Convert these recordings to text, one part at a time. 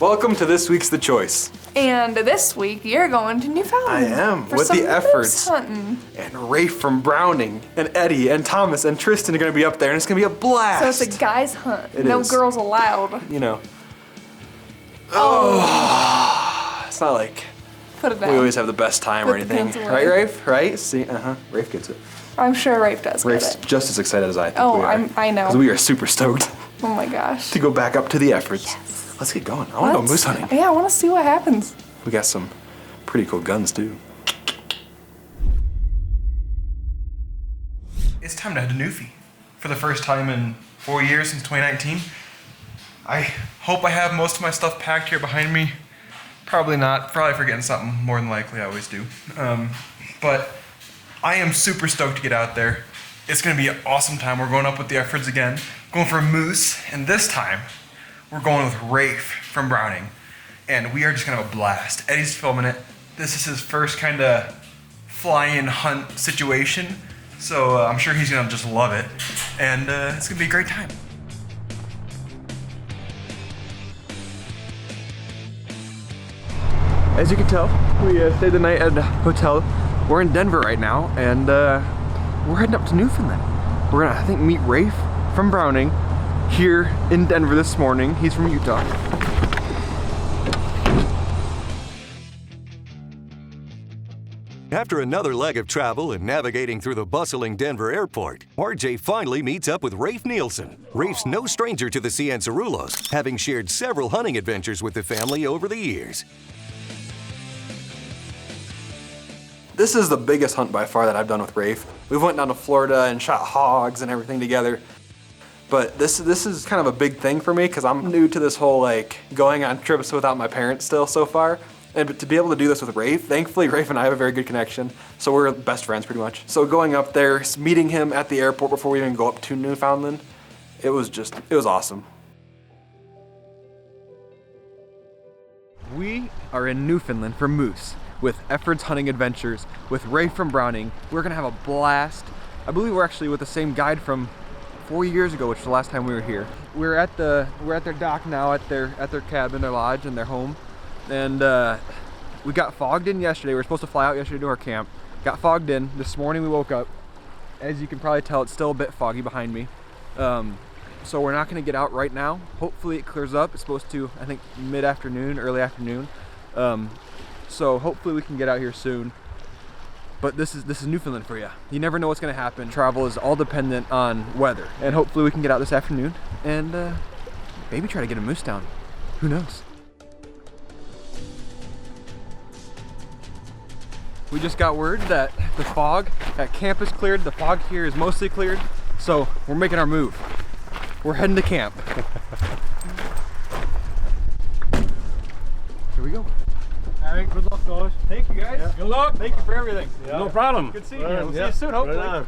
Welcome to this week's The Choice. And this week, you're going to Newfoundland. I am, for with some the Effords. moose hunting. And Rafe from Browning, and Eddie, and Thomas, and Tristan are going to be up there, and it's going to be a blast. So it's a guy's hunt. It no is. girls allowed. You know. Oh. It's not like Put it down. we always have the best time or Put the anything. pants away. Right, Rafe? Right? See, Rafe gets it. I'm sure Rafe does Rafe's get it. just as excited as I think Oh, we are. I know. Because we are super stoked Oh my gosh. to go back up to the Effords. Yes. Let's get going. I want to go moose hunting. Yeah, I want to see what happens. We got some pretty cool guns too. It's time to head to Newfie for the first time in 4 years since 2019. I hope I have most of my stuff packed here behind me. Probably not. Probably forgetting something, more than likely. I always do. But I am super stoked to get out there. It's going to be an awesome time. We're going up with the Effords again, going for a moose, and this time we're going with Rafe from Browning, and we are just going to have a blast. Eddie's filming it. This is his first kind of fly-in hunt situation, so I'm sure he's going to just love it, and it's going to be a great time. As you can tell, we stayed the night at a hotel. We're in Denver right now, and we're heading up to Newfoundland. We're gonna, I think, meet Rafe from Browning here in Denver this morning. He's from Utah. After another leg of travel and navigating through the bustling Denver airport, RJ finally meets up with Rafe Neilsen. Rafe's no stranger to the Cianciarulos, having shared several hunting adventures with the family over the years. This is the biggest hunt by far that I've done with Rafe. We went down to Florida and shot hogs and everything together. But this is kind of a big thing for me because I'm new to this whole like going on trips without my parents still so far. And to be able to do this with Rafe, thankfully Rafe and I have a very good connection. So we're best friends pretty much. So going up there, meeting him at the airport before we even go up to Newfoundland, it was awesome. We are in Newfoundland for moose with Efford's Hunting Adventures with Rafe from Browning. We're gonna have a blast. I believe we're actually with the same guide from 4 years ago, which is the last time we were here. We're at their dock now, at their cabin, their lodge, and their home. And we got fogged in yesterday. We were supposed to fly out yesterday to our camp. Got fogged in. This morning we woke up. As you can probably tell, it's still a bit foggy behind me. So we're not gonna get out right now. Hopefully it clears up. It's supposed to, I think, mid-afternoon, early afternoon. So hopefully we can get out here soon. But this is Newfoundland for you. You never know what's gonna happen. Travel is all dependent on weather. And hopefully we can get out this afternoon and maybe try to get a moose down. Who knows? We just got word that the fog at camp is cleared. The fog here is mostly cleared. So we're making our move. We're heading to camp. Here we go. All right, good luck, guys. Thank you guys. Yeah. Good luck. Thank you for everything. Yeah. No problem. Good seeing you. We'll see you soon, hopefully. Right on.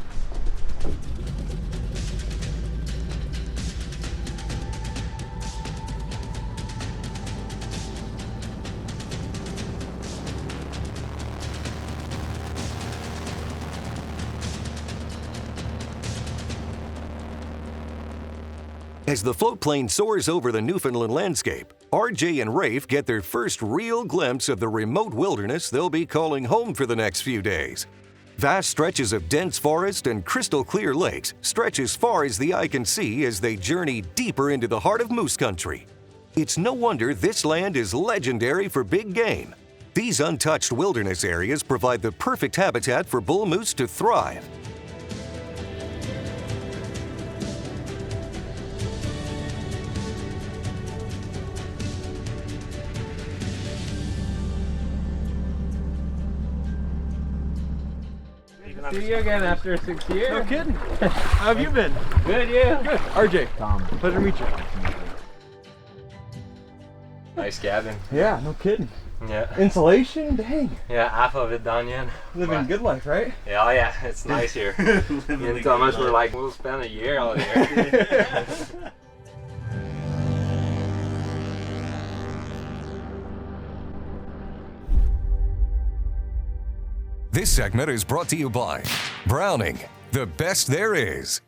As the float plane soars over the Newfoundland landscape, RJ and Rafe get their first real glimpse of the remote wilderness they'll be calling home for the next few days. Vast stretches of dense forest and crystal clear lakes stretch as far as the eye can see as they journey deeper into the heart of moose country. It's no wonder this land is legendary for big game. These untouched wilderness areas provide the perfect habitat for bull moose to thrive. See you again after 6 years. No kidding. How have you been? Good, yeah. Good. RJ. Tom. Pleasure to meet you. Nice cabin. Yeah, no kidding. Yeah. Insulation? Dang. Yeah, half of it done yet. Living good life, right? Yeah, oh yeah, it's nice here. Me and Thomas were like, we'll spend a year out here. This segment is brought to you by Browning, the best there is.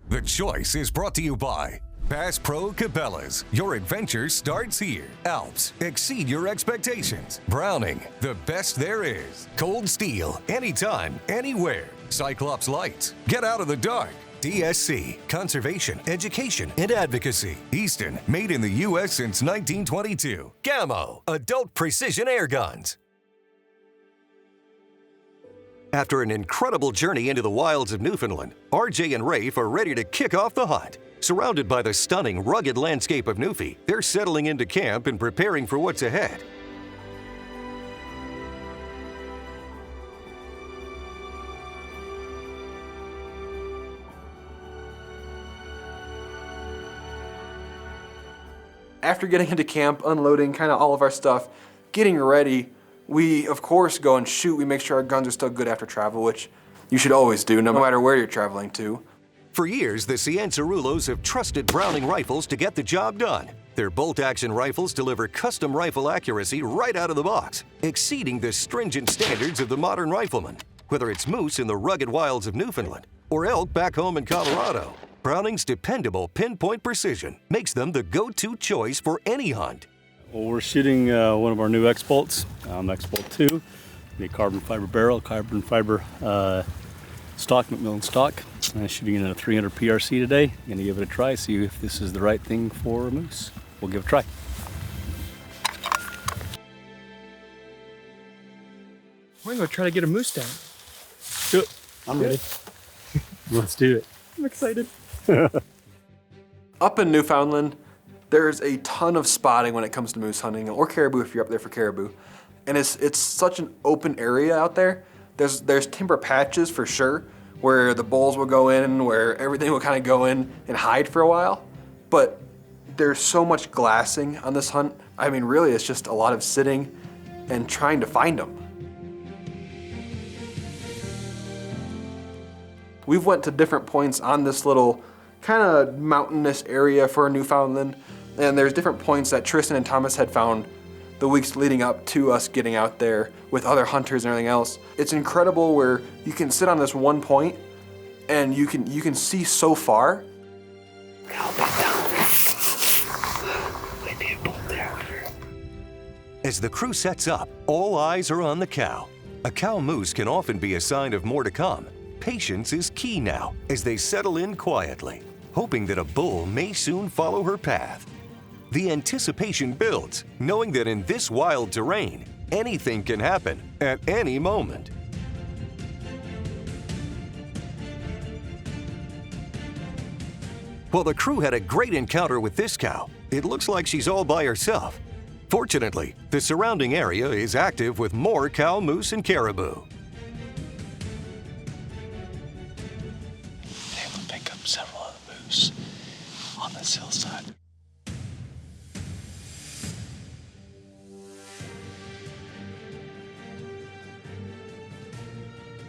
The Choice is brought to you by Bass Pro Cabela's. Your adventure starts here. Alps, exceed your expectations. Browning, the best there is. Cold Steel, anytime, anywhere. Cyclops Lights, get out of the dark. DSC, conservation, education, and advocacy. Easton, made in the U.S. since 1922. Gammo, adult precision air guns. After an incredible journey into the wilds of Newfoundland, RJ and Rafe are ready to kick off the hunt. Surrounded by the stunning, rugged landscape of Newfie, they're settling into camp and preparing for what's ahead. After getting into camp, unloading kind of all of our stuff, getting ready, we of course go and shoot. We make sure our guns are still good after travel, which you should always do, no matter where you're traveling to. For years, the Cianciarulos have trusted Browning rifles to get the job done. Their bolt-action rifles deliver custom rifle accuracy right out of the box, exceeding the stringent standards of the modern rifleman. Whether it's moose in the rugged wilds of Newfoundland or elk back home in Colorado, Browning's dependable pinpoint precision makes them the go-to choice for any hunt. Well, we're shooting one of our new X-Bolts, X-Bolt 2, the carbon fiber barrel, carbon fiber stock, Macmillan stock. Shooting in a 300 PRC today. Gonna give it a try, see if this is the right thing for a moose. We'll give it a try. We're gonna try to get a moose down. Do it. I'm ready. Let's do it. I'm excited. Up in Newfoundland, there's a ton of spotting when it comes to moose hunting, or caribou if you're up there for caribou. And it's such an open area out there. There's timber patches for sure, where the bulls will go in, where everything will kind of go in and hide for a while. But there's so much glassing on this hunt. I mean, really, it's just a lot of sitting and trying to find them. We've went to different points on this little kind of mountainous area for Newfoundland, and there's different points that Tristan and Thomas had found the weeks leading up to us getting out there with other hunters and everything else. It's incredible where you can sit on this one point and you can see so far. As the crew sets up, all eyes are on the cow. A cow moose can often be a sign of more to come. Patience is key now as they settle in quietly, hoping that a bull may soon follow her path. The anticipation builds, knowing that in this wild terrain, anything can happen at any moment. While the crew had a great encounter with this cow, it looks like she's all by herself. Fortunately, the surrounding area is active with more cow, moose, and caribou. Able to pick up several of the moose on this hillside.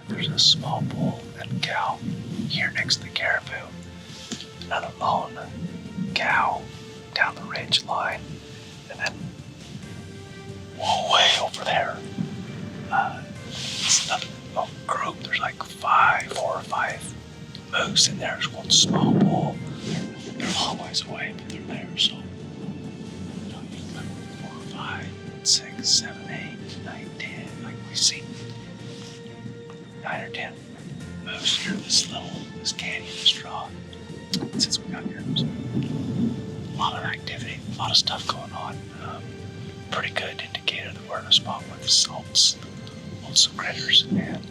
There's a small bull and cow here next to the caribou. Another lone cow down the ridge line, and then way over there, it's another group. There's like 4 or 5 moose in there. There's one small bull. They're a long ways away, but they're there. So, you know, you can put 4 or 5, 6, 7, 8, 9, 10. Like we see 9 or 10 moose here. This canyon, this draw. Since we got here, there's a lot of activity, a lot of stuff going on. Pretty good indicator that we're in a spot where the salts on some critters, and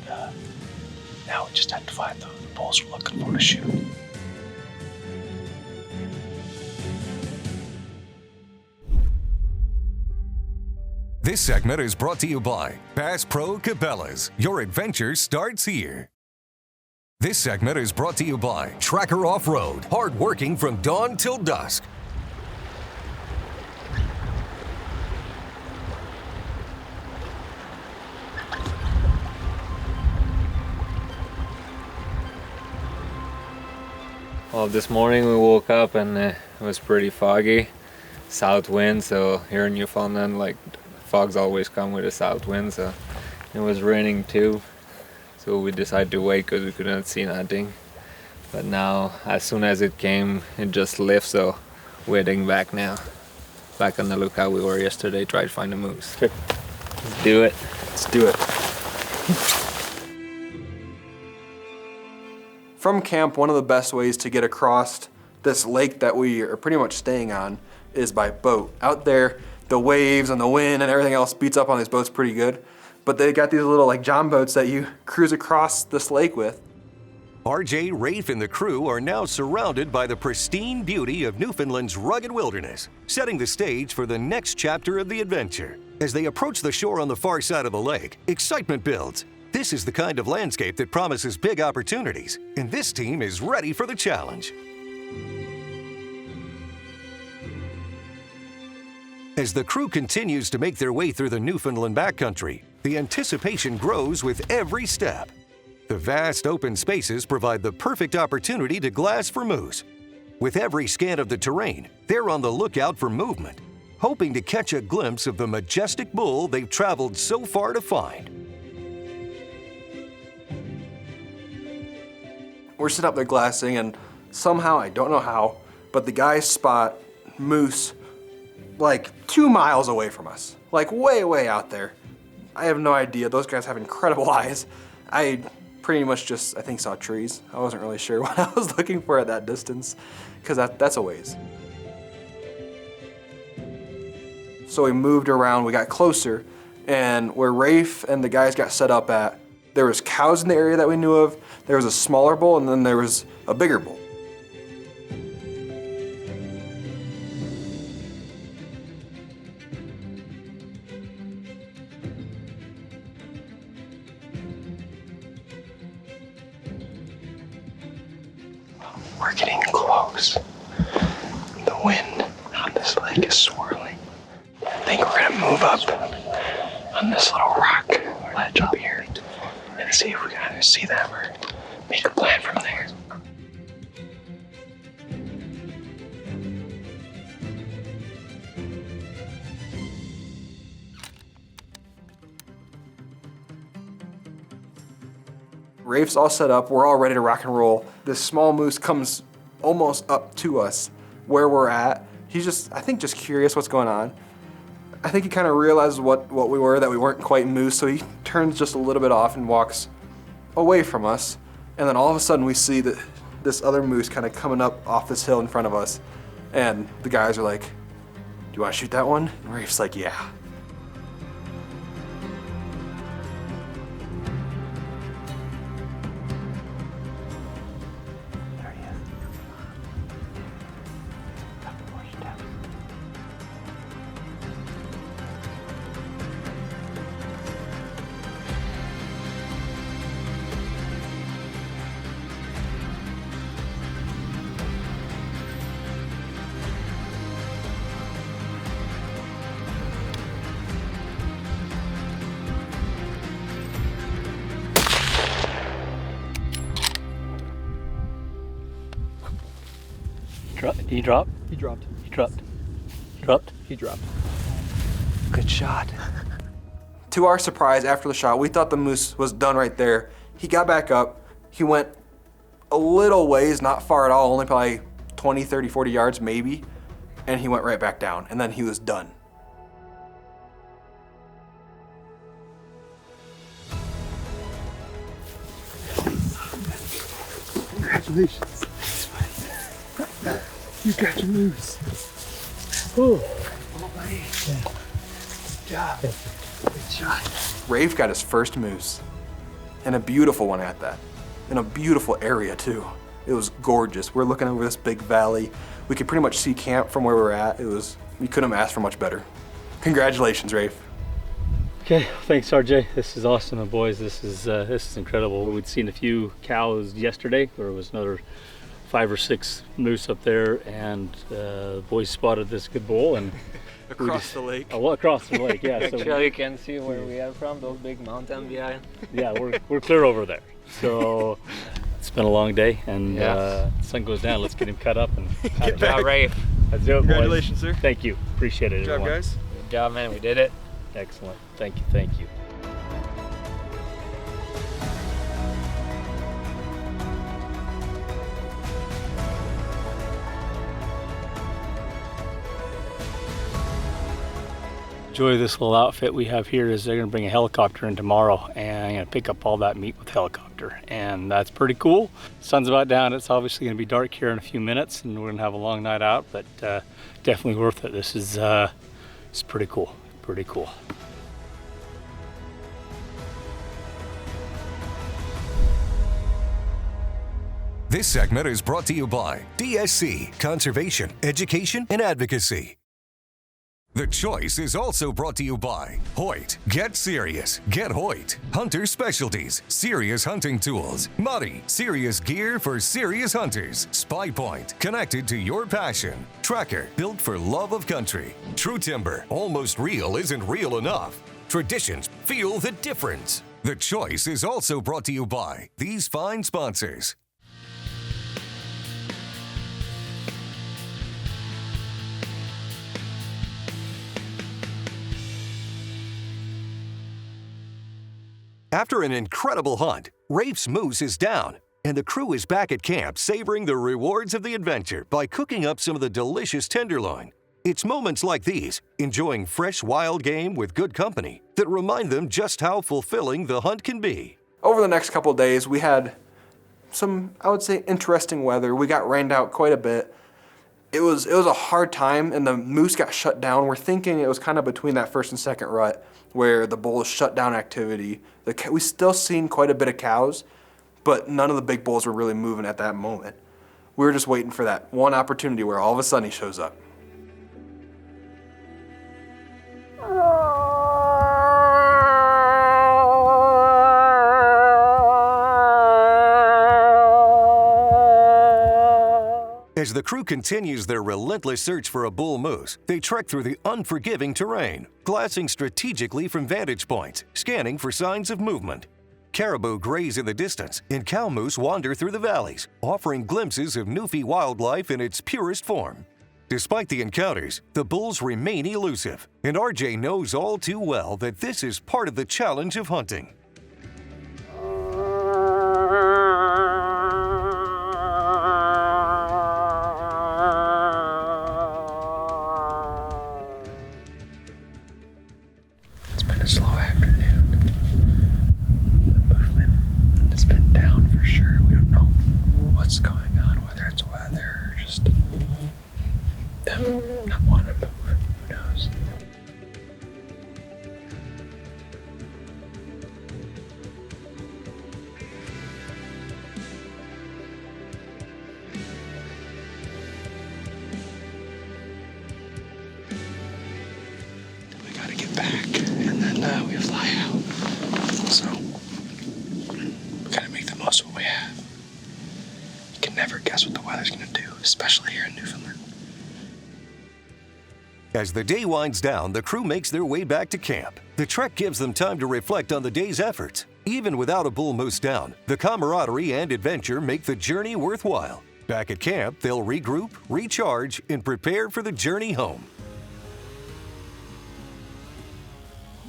now we just have to find the bulls we're looking for to shoot. This segment is brought to you by Bass Pro Cabela's. Your adventure starts here. This segment is brought to you by Tracker Off-Road. Hard working from dawn till dusk. Well, this morning we woke up and it was pretty foggy. South wind, so here in Newfoundland, like, fogs always come with a south wind, so it was raining too. So we decided to wait because we couldn't see nothing. But now, as soon as it came, it just lifted, so we're heading back now. Back on the lookout we were yesterday, try to find a moose. Okay. Let's do it. Let's do it. From camp, one of the best ways to get across this lake that we are pretty much staying on is by boat. Out there, the waves and the wind and everything else beats up on these boats pretty good. But they got these little like john boats that you cruise across this lake with. RJ, Rafe, and the crew are now surrounded by the pristine beauty of Newfoundland's rugged wilderness, setting the stage for the next chapter of the adventure. As they approach the shore on the far side of the lake, excitement builds. This is the kind of landscape that promises big opportunities, and this team is ready for the challenge. As the crew continues to make their way through the Newfoundland backcountry, the anticipation grows with every step. The vast open spaces provide the perfect opportunity to glass for moose. With every scan of the terrain, they're on the lookout for movement, hoping to catch a glimpse of the majestic bull they've traveled so far to find. We're sitting up there glassing, and somehow, I don't know how, but the guys spot moose like 2 miles away from us. Like way, way out there. I have no idea. Those guys have incredible eyes. I pretty much just, I think, saw trees. I wasn't really sure what I was looking for at that distance, because that's a ways. So we moved around, we got closer, and where Rafe and the guys got set up at, there was cows in the area that we knew of, there was a smaller bull, and then there was a bigger bull. We're getting close. The wind on this lake is swirling. I think we're gonna move up on this little rock ledge up here and see if we can either see them or make a plan from there. Rafe's all set up, we're all ready to rock and roll. This small moose comes almost up to us where we're at. He's just, I think, just curious what's going on. I think he kind of realizes what we were, that we weren't quite moose, so he turns just a little bit off and walks away from us. And then all of a sudden we see that this other moose kind of coming up off this hill in front of us. And the guys are like, "Do you want to shoot that one?" And Rafe's like, "Yeah." He dropped? He dropped. He dropped. Dropped? He dropped. Good shot. To our surprise, after the shot, we thought the moose was done right there. He got back up. He went a little ways, not far at all, only probably 20, 30, 40 yards maybe, and he went right back down, and then he was done. Congratulations. You got your moose. Oh, buddy. Good job. Good shot. Rafe got his first moose, and a beautiful one at that, in a beautiful area too. It was gorgeous. We're looking over this big valley. We could pretty much see camp from where we were at. We couldn't have asked for much better. Congratulations, Rafe. Okay, thanks RJ. This is awesome, boys. This is incredible. We'd seen a few cows yesterday. There was another 5 or 6 moose up there, and the boys spotted this good bull and Across the lake. Oh, well, across the lake, yeah. So Actually, you can see where we are from, those big mountains behind. yeah, we're clear over there. So it's been a long day, and the sun goes down. Let's get him cut up and Good job, Rafe. Let's do it, boys. Congratulations, sir. Thank you. Appreciate it, Good job, everyone. guys. Good job, man. We did it. Excellent. Thank you. Thank you. Joy of this little outfit we have here is they're going to bring a helicopter in tomorrow, and I'm going to pick up all that meat with helicopter, and that's pretty cool. Sun's about down. It's obviously going to be dark here in a few minutes, and we're going to have a long night out, but definitely worth it. This is it's pretty cool. Pretty cool. This segment is brought to you by DSC, Conservation, Education, and Advocacy. The Choice is also brought to you by Hoyt. Get serious. Get Hoyt. Hunter Specialties. Serious hunting tools. Muddy. Serious gear for serious hunters. Spy Point. Connected to your passion. Tracker. Built for love of country. True Timber. Almost real isn't real enough. Traditions. Feel the difference. The Choice is also brought to you by these fine sponsors. After an incredible hunt, Rafe's moose is down, and the crew is back at camp savoring the rewards of the adventure by cooking up some of the delicious tenderloin. It's moments like these, enjoying fresh wild game with good company, that remind them just how fulfilling the hunt can be. Over the next couple of days, we had some, I would say, interesting weather. We got rained out quite a bit. It was a hard time, and the moose got shut down. We're thinking it was kind of between that first and second rut where the bulls shut down activity. We still seen quite a bit of cows, but none of the big bulls were really moving at that moment. We were just waiting for that one opportunity where all of a sudden he shows up. As the crew continues their relentless search for a bull moose, they trek through the unforgiving terrain, glassing strategically from vantage points, scanning for signs of movement. Caribou graze in the distance, and cow moose wander through the valleys, offering glimpses of Newfie wildlife in its purest form. Despite the encounters, the bulls remain elusive, and RJ knows all too well that this is part of the challenge of hunting. It's been a slow afternoon. The movement has been down for sure. We don't know what's going on, whether it's weather or just them not wanting to move. Who knows? We gotta get back, and then we fly out. So we gotta make the most of what we have. You can never guess what the weather's gonna do, especially here in Newfoundland. As the day winds down, the crew makes their way back to camp. The trek gives them time to reflect on the day's efforts. Even without a bull moose down, the camaraderie and adventure make the journey worthwhile. Back at camp, they'll regroup, recharge, and prepare for the journey home.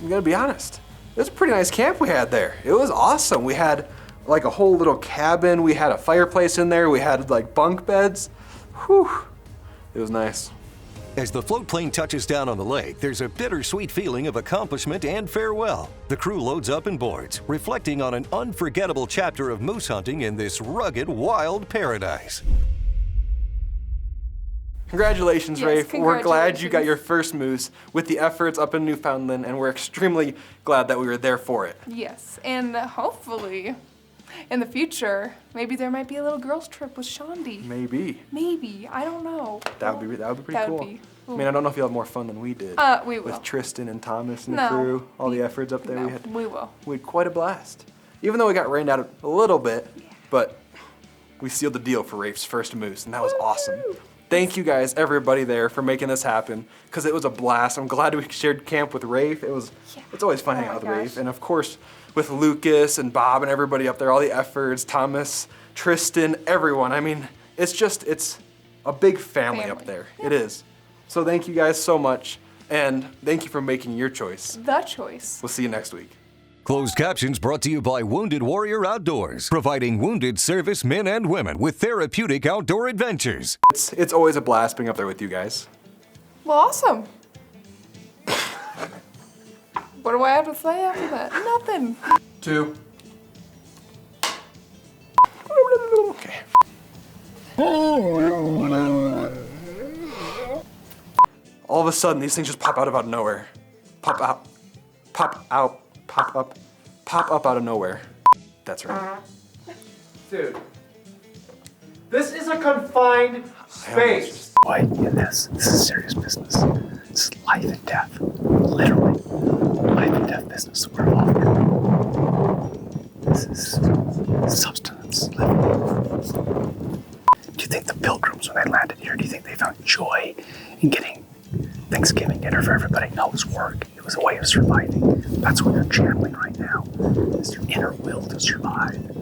I'm gonna be honest, it was a pretty nice camp we had there. It was awesome. We had like a whole little cabin. We had a fireplace in there. We had like bunk beds. Whew, it was nice. As the float plane touches down on the lake, there's a bittersweet feeling of accomplishment and farewell. The crew loads up and boards, reflecting on an unforgettable chapter of moose hunting in this rugged, wild paradise. Congratulations, Yes, Rafe. We're glad you got congratulations. your first moose with the efforts up in Newfoundland, and we're extremely glad that we were there for it. Yes, and hopefully in the future, maybe there might be a little girls' trip with Shandi. Maybe. Maybe, I don't know. That would be pretty That cool. would be I mean, I don't know if you'll have more fun than we did. We will. With Tristan and Thomas and the No. crew, all the efforts up there No, we had. we will. We had quite a blast. Even though we got rained out a little bit, but we sealed the deal for Rafe's first moose, and that was awesome. Thank you guys, everybody there, for making this happen, because it was a blast. I'm glad we shared camp with Rafe. It's always fun Oh hanging my out with gosh. Rafe, and of course with Lucas and Bob and everybody up there, all the efforts, Thomas, Tristan, everyone. I mean, it's a big family up there. It is. So thank you guys so much, and thank you for making your choice. The choice. We'll see you next week. Closed captions brought to you by Wounded Warrior Outdoors, providing wounded service men and women with therapeutic outdoor adventures. It's always a blast being up there with you guys. Well, awesome. What do I have to say after that? Nothing. 2. Okay. All of a sudden, these things just pop out of nowhere. Pop out. Pop out. Pop up. Pop up out of nowhere. That's right. Dude, this is a confined space. Boy, in this is serious business. This is life and death. Literally. Life and death business we're involved in. This is substance living. Do you think the Pilgrims, when they landed here, do you think they found joy in getting Thanksgiving dinner for everybody? No, it was work. It was a way of surviving. That's what you're channeling right now. It's your inner will to survive.